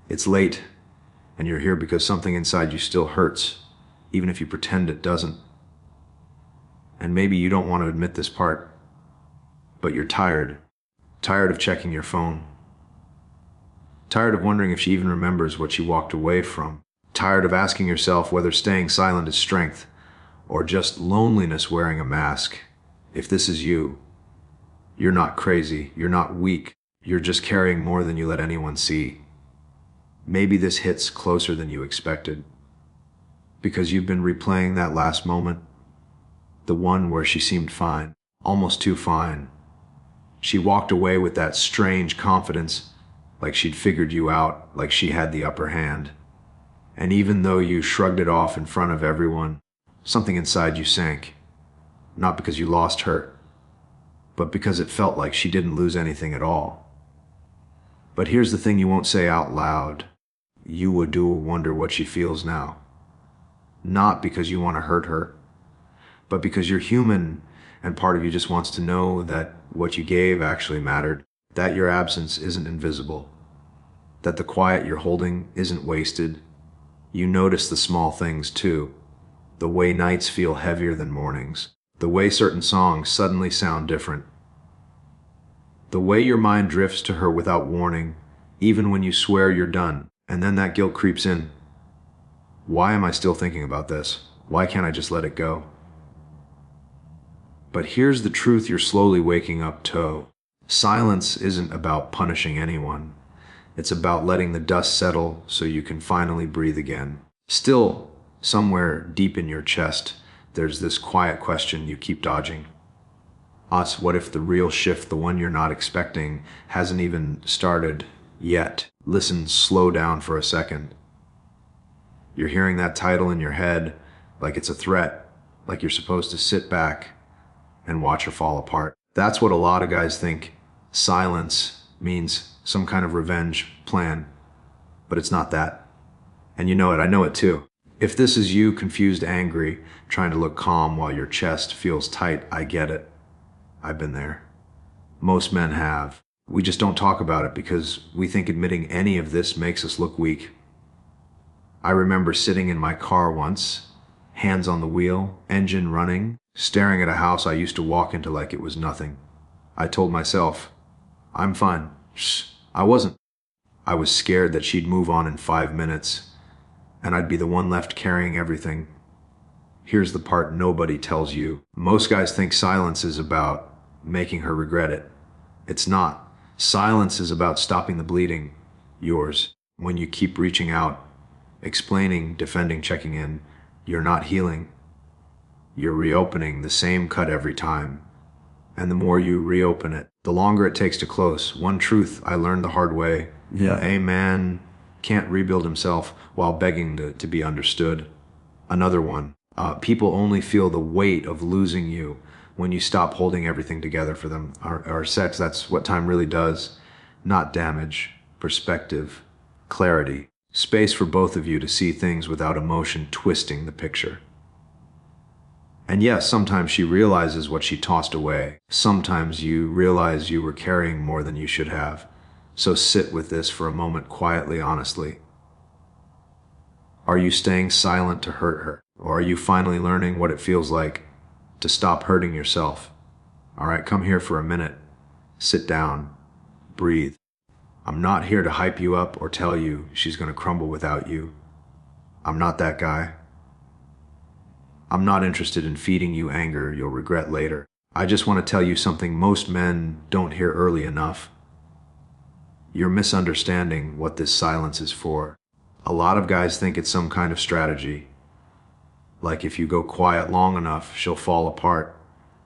It's late, and you're here because something inside you still hurts, even if you pretend it doesn't. And maybe you don't want to admit this part, but you're tired. Tired of checking your phone. Tired of wondering if she even remembers what she walked away from. Tired of asking yourself whether staying silent is strength or just loneliness wearing a mask. If this is you, you're not crazy, you're not weak, you're just carrying more than you let anyone see. Maybe this hits closer than you expected, because you've been replaying that last moment, the one where she seemed fine, almost too fine. She walked away with that strange confidence, like she'd figured you out, like she had the upper hand. And even though you shrugged it off in front of everyone, something inside you sank. Not because you lost her, but because it felt like she didn't lose anything at all. But here's the thing you won't say out loud. You would wonder what she feels now. Not because you want to hurt her, but because you're human and part of you just wants to know that what you gave actually mattered, that your absence isn't invisible, that the quiet you're holding isn't wasted. You notice the small things too, the way nights feel heavier than mornings, the way certain songs suddenly sound different, the way your mind drifts to her without warning, even when you swear you're done, and then that guilt creeps in. Why am I still thinking about this? Why can't I just let it go? But here's the truth you're slowly waking up to. Silence isn't about punishing anyone. It's about letting the dust settle so you can finally breathe again. Still, somewhere deep in your chest, there's this quiet question you keep dodging. What if the real shift, the one you're not expecting, hasn't even started yet? Listen, slow down for a second. You're hearing that title in your head like it's a threat, like you're supposed to sit back and watch her fall apart. That's what a lot of guys think silence means, some kind of revenge plan, but it's not that. And you know it, I know it too. If this is you, confused, angry, trying to look calm while your chest feels tight, I get it. I've been there. Most men have. We just don't talk about it because we think admitting any of this makes us look weak. I remember sitting in my car once, hands on the wheel, engine running, staring at a house I used to walk into like it was nothing. I told myself, I'm fine. I wasn't. I was scared that she'd move on in 5 minutes, and I'd be the one left carrying everything. Here's the part nobody tells you. Most guys think silence is about making her regret it. It's not. Silence is about stopping the bleeding, yours. When you keep reaching out, explaining, defending, checking in, you're not healing. You're reopening the same cut every time. And the more you reopen it, the longer it takes to close. One truth I learned the hard way. A man can't rebuild himself while begging to be understood. Another one. People only feel the weight of losing you when you stop holding everything together for them. Our sex, that's what time really does. Not damage, perspective, clarity. Space for both of you to see things without emotion twisting the picture. And yes, sometimes she realizes what she tossed away. Sometimes you realize you were carrying more than you should have. So sit with this for a moment quietly, honestly. Are you staying silent to hurt her? Or are you finally learning what it feels like to stop hurting yourself? All right, come here for a minute. Sit down. Breathe. I'm not here to hype you up or tell you she's going to crumble without you. I'm not that guy. I'm not interested in feeding you anger you'll regret later. I just want to tell you something most men don't hear early enough. You're misunderstanding what this silence is for. A lot of guys think it's some kind of strategy. Like if you go quiet long enough, she'll fall apart,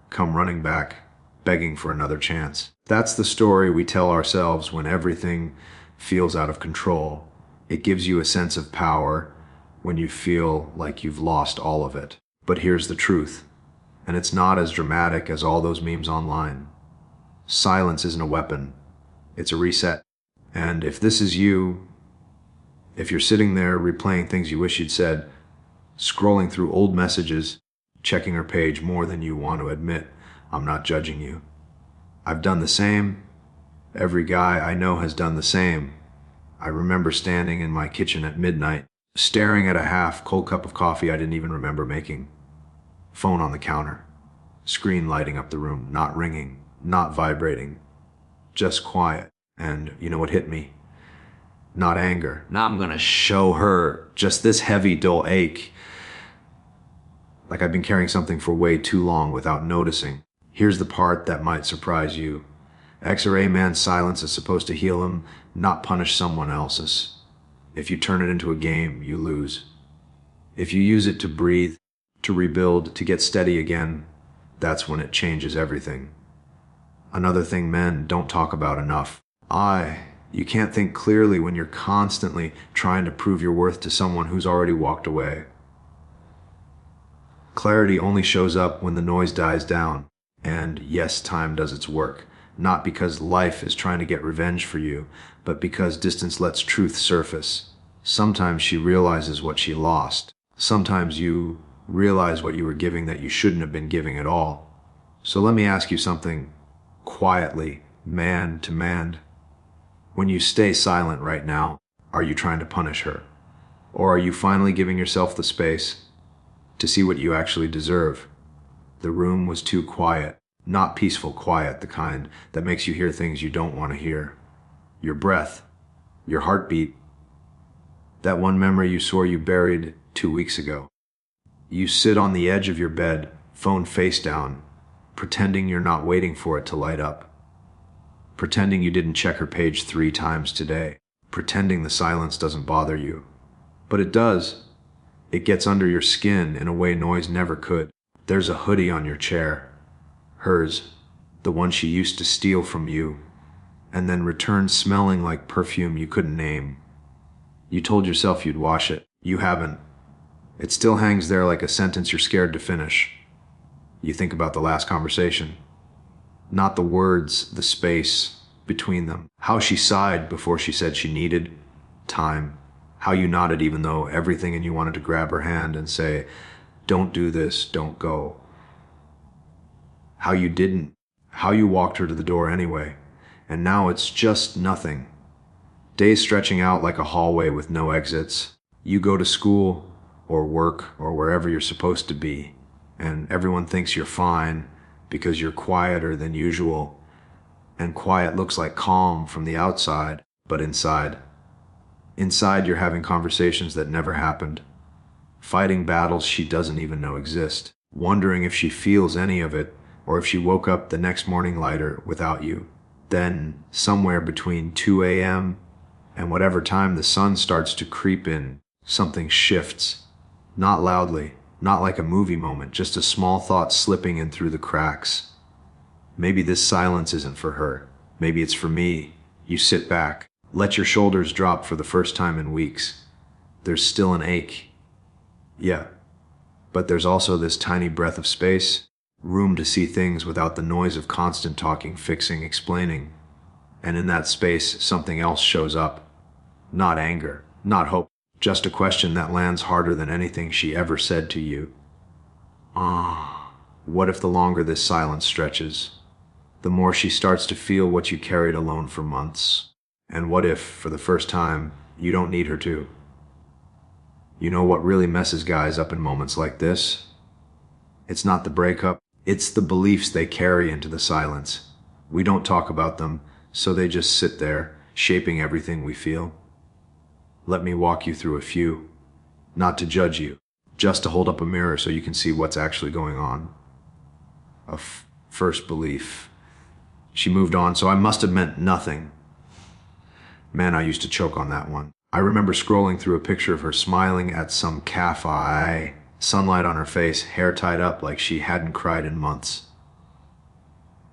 come running back, begging for another chance. That's the story we tell ourselves when everything feels out of control. It gives you a sense of power when you feel like you've lost all of it. But here's the truth, and it's not as dramatic as all those memes online. Silence isn't a weapon, it's a reset. And if this is you, if you're sitting there replaying things you wish you'd said, scrolling through old messages, checking her page more than you want to admit, I'm not judging you. I've done the same. Every guy I know has done the same. I remember standing in my kitchen at midnight, staring at a half-cold cup of coffee I didn't even remember making. Phone on the counter. Screen lighting up the room, not ringing, not vibrating, just quiet. And you know what hit me? Not anger. Now I'm gonna show her. Just this heavy, dull ache. Like I've been carrying something for way too long without noticing. Here's the part that might surprise you. X or A man's silence is supposed to heal him, not punish someone else's. If you turn it into a game, you lose. If you use it to breathe, to rebuild, to get steady again, that's when it changes everything. Another thing men don't talk about enough. You can't think clearly when you're constantly trying to prove your worth to someone who's already walked away. Clarity only shows up when the noise dies down. And yes, time does its work. Not because life is trying to get revenge for you, but because distance lets truth surface. Sometimes she realizes what she lost. Sometimes you realize what you were giving that you shouldn't have been giving at all. So let me ask you something quietly, man to man. When you stay silent right now, are you trying to punish her? Or are you finally giving yourself the space to see what you actually deserve? The room was too quiet. Not peaceful quiet, the kind that makes you hear things you don't want to hear. Your breath, your heartbeat, that one memory you swore you buried 2 weeks ago. You sit on the edge of your bed, phone face down, pretending you're not waiting for it to light up. Pretending you didn't check her page 3 times today. Pretending the silence doesn't bother you. But it does. It gets under your skin in a way noise never could. There's a hoodie on your chair. Hers, the one she used to steal from you, and then return smelling like perfume you couldn't name. You told yourself you'd wash it. You haven't. It still hangs there like a sentence you're scared to finish. You think about the last conversation. Not the words, the space between them. How she sighed before she said she needed time. How you nodded even though everything in you wanted to grab her hand and say, "Don't do this, don't go." How you didn't. How you walked her to the door anyway. And now it's just nothing. Days stretching out like a hallway with no exits. You go to school or work or wherever you're supposed to be, and everyone thinks you're fine because you're quieter than usual. And quiet looks like calm from the outside, but inside you're having conversations that never happened. Fighting battles she doesn't even know exist. Wondering if she feels any of it, or if she woke up the next morning lighter without you. Then, somewhere between 2 a.m. and whatever time the sun starts to creep in, something shifts. Not loudly, not like a movie moment, just a small thought slipping in through the cracks. Maybe this silence isn't for her. Maybe it's for me. You sit back, let your shoulders drop for the first time in weeks. There's still an ache. Yeah, but there's also this tiny breath of space, room to see things without the noise of constant talking, fixing, explaining. And in that space, something else shows up. Not anger, not hope, just a question that lands harder than anything she ever said to you. What if the longer this silence stretches, the more she starts to feel what you carried alone for months? And what if, for the first time, you don't need her to? You know what really messes guys up in moments like this? It's not the breakup, it's the beliefs they carry into the silence. We don't talk about them, so they just sit there, shaping everything we feel. Let me walk you through a few. Not to judge you, just to hold up a mirror so you can see what's actually going on. First belief. She moved on, so I must have meant nothing. Man, I used to choke on that one. I remember scrolling through a picture of her smiling at some cafe, sunlight on her face, hair tied up like she hadn't cried in months.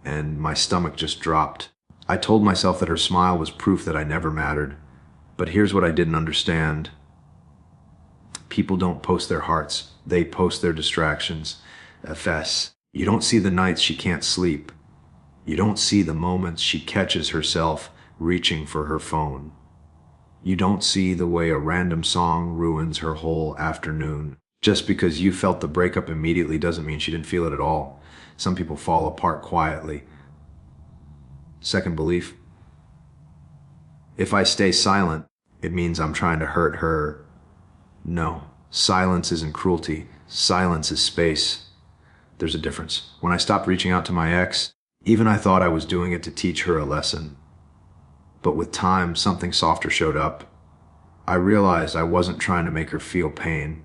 And my stomach just dropped. I told myself that her smile was proof that I never mattered. But here's what I didn't understand. People don't post their hearts. They post their distractions. FS. You don't see the nights she can't sleep. You don't see the moments she catches herself reaching for her phone. You don't see the way a random song ruins her whole afternoon. Just because you felt the breakup immediately doesn't mean she didn't feel it at all. Some people fall apart quietly. Second belief. If I stay silent, it means I'm trying to hurt her. No, silence isn't cruelty. Silence is space. There's a difference. When I stopped reaching out to my ex, even I thought I was doing it to teach her a lesson. But with time, something softer showed up. I realized I wasn't trying to make her feel pain.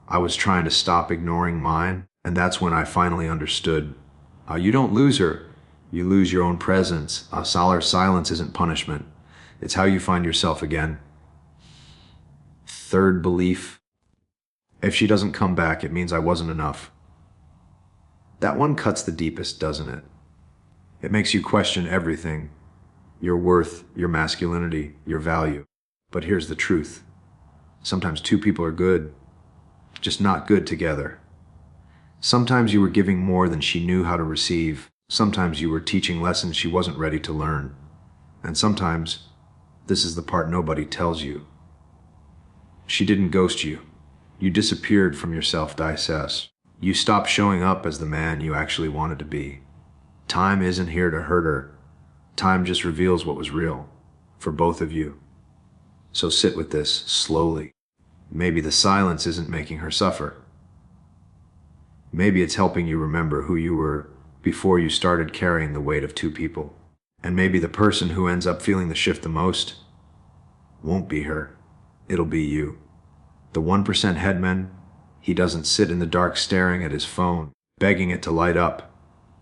I was trying to stop ignoring mine, and that's when I finally understood. You don't lose her. You lose your own presence. Silence isn't punishment. It's how you find yourself again. Third belief. If she doesn't come back, it means I wasn't enough. That one cuts the deepest, doesn't it? It makes you question everything. Your worth, your masculinity, your value. But here's the truth. Sometimes two people are good, just not good together. Sometimes you were giving more than she knew how to receive. Sometimes you were teaching lessons she wasn't ready to learn. And sometimes, this is the part nobody tells you. She didn't ghost you. You disappeared from your self-dissess. You stopped showing up as the man you actually wanted to be. Time isn't here to hurt her. Time just reveals what was real, for both of you. So sit with this, slowly. Maybe the silence isn't making her suffer. Maybe it's helping you remember who you were before you started carrying the weight of two people. And maybe the person who ends up feeling the shift the most won't be her. It'll be you. The 1% headman, he doesn't sit in the dark staring at his phone, begging it to light up.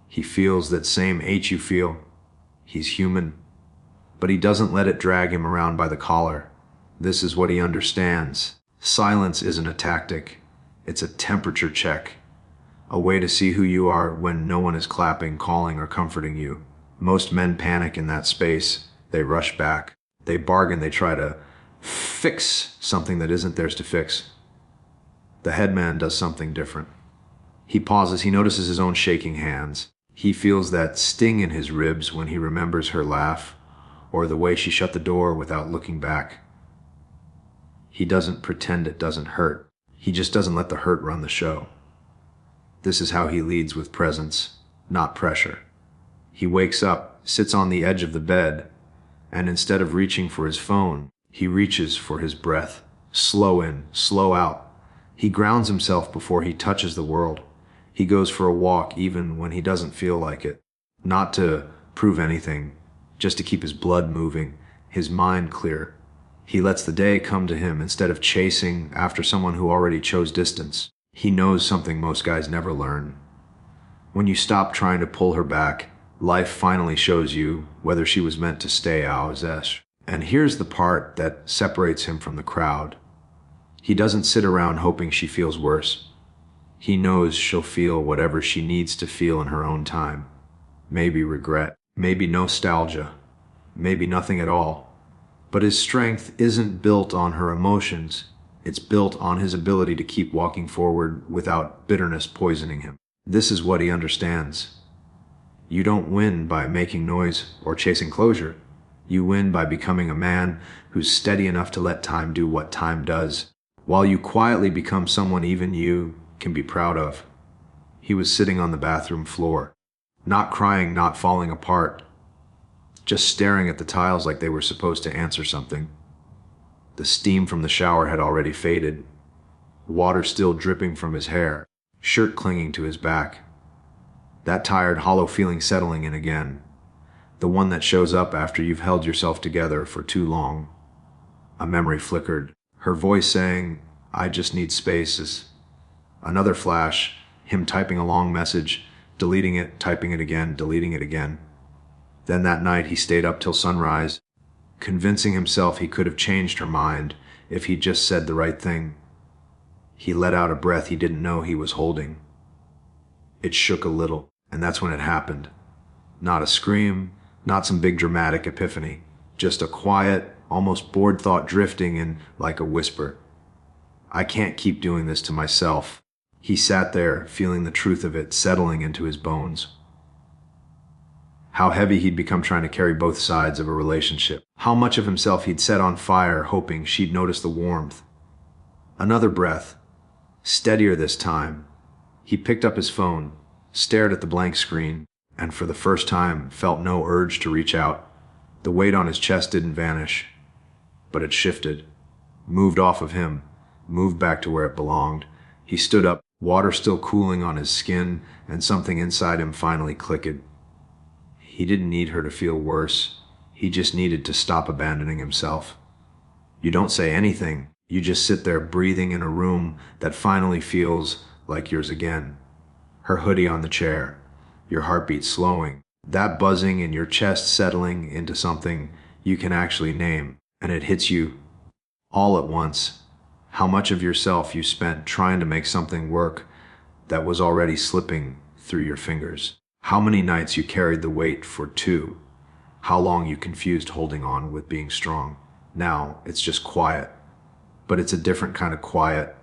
He feels that same ache you feel. He's human. But he doesn't let it drag him around by the collar. This is what he understands. Silence isn't a tactic. It's a temperature check. A way to see who you are when no one is clapping, calling, or comforting you. Most men panic in that space. They rush back. They bargain. They try to fix something that isn't theirs to fix. The headman does something different. He pauses. He notices his own shaking hands. He feels that sting in his ribs when he remembers her laugh, or the way she shut the door without looking back. He doesn't pretend it doesn't hurt. He just doesn't let the hurt run the show. This is how he leads, with presence, not pressure. He wakes up, sits on the edge of the bed, and instead of reaching for his phone, he reaches for his breath. Slow in, slow out. He grounds himself before he touches the world. He goes for a walk even when he doesn't feel like it. Not to prove anything, just to keep his blood moving, his mind clear. He lets the day come to him instead of chasing after someone who already chose distance. He knows something most guys never learn. When you stop trying to pull her back, life finally shows you whether she was meant to stay as esh. And here's the part that separates him from the crowd. He doesn't sit around hoping she feels worse. He knows she'll feel whatever she needs to feel in her own time. Maybe regret, maybe nostalgia, maybe nothing at all. But his strength isn't built on her emotions. It's built on his ability to keep walking forward without bitterness poisoning him. This is what he understands. You don't win by making noise or chasing closure. You win by becoming a man who's steady enough to let time do what time does, while you quietly become someone even you can be proud of. He was sitting on the bathroom floor, not crying, not falling apart, just staring at the tiles like they were supposed to answer something. The steam from the shower had already faded, water still dripping from his hair, shirt clinging to his back. That tired, hollow feeling settling in again, the one that shows up after you've held yourself together for too long. A memory flickered, her voice saying, "I just need spaces." Another flash, him typing a long message, deleting it, typing it again, deleting it again. Then that night he stayed up till sunrise, convincing himself he could have changed her mind if he'd just said the right thing. He let out a breath he didn't know he was holding. It shook a little, and that's when it happened. Not a scream, not some big dramatic epiphany, just a quiet, almost bored thought drifting in like a whisper. I can't keep doing this to myself. He sat there, feeling the truth of it settling into his bones. How heavy he'd become trying to carry both sides of a relationship. How much of himself he'd set on fire, hoping she'd notice the warmth. Another breath, steadier this time. He picked up his phone, stared at the blank screen, and for the first time felt no urge to reach out. The weight on his chest didn't vanish. but it shifted, moved off of him, moved back to where it belonged. He stood up, water still cooling on his skin, and something inside him finally clicked. He didn't need her to feel worse. He just needed to stop abandoning himself. You don't say anything. You just sit there breathing in a room that finally feels like yours again. Her hoodie on the chair, your heartbeat slowing, that buzzing in your chest settling into something you can actually name, and it hits you all at once. How much of yourself you spent trying to make something work that was already slipping through your fingers. How many nights you carried the weight for two. How long you confused holding on with being strong. Now it's just quiet. But it's a different kind of quiet.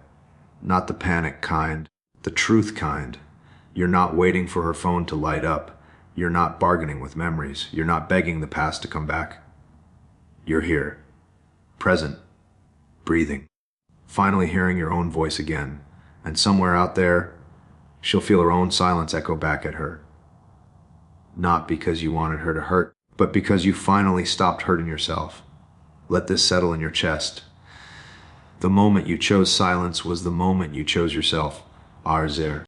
Not the panic kind, the truth kind. You're not waiting for her phone to light up. You're not bargaining with memories. You're not begging the past to come back. You're here, present, breathing, finally hearing your own voice again. And somewhere out there, she'll feel her own silence echo back at her. Not because you wanted her to hurt, but because you finally stopped hurting yourself. Let this settle in your chest. The moment you chose silence was the moment you chose yourself. Zander.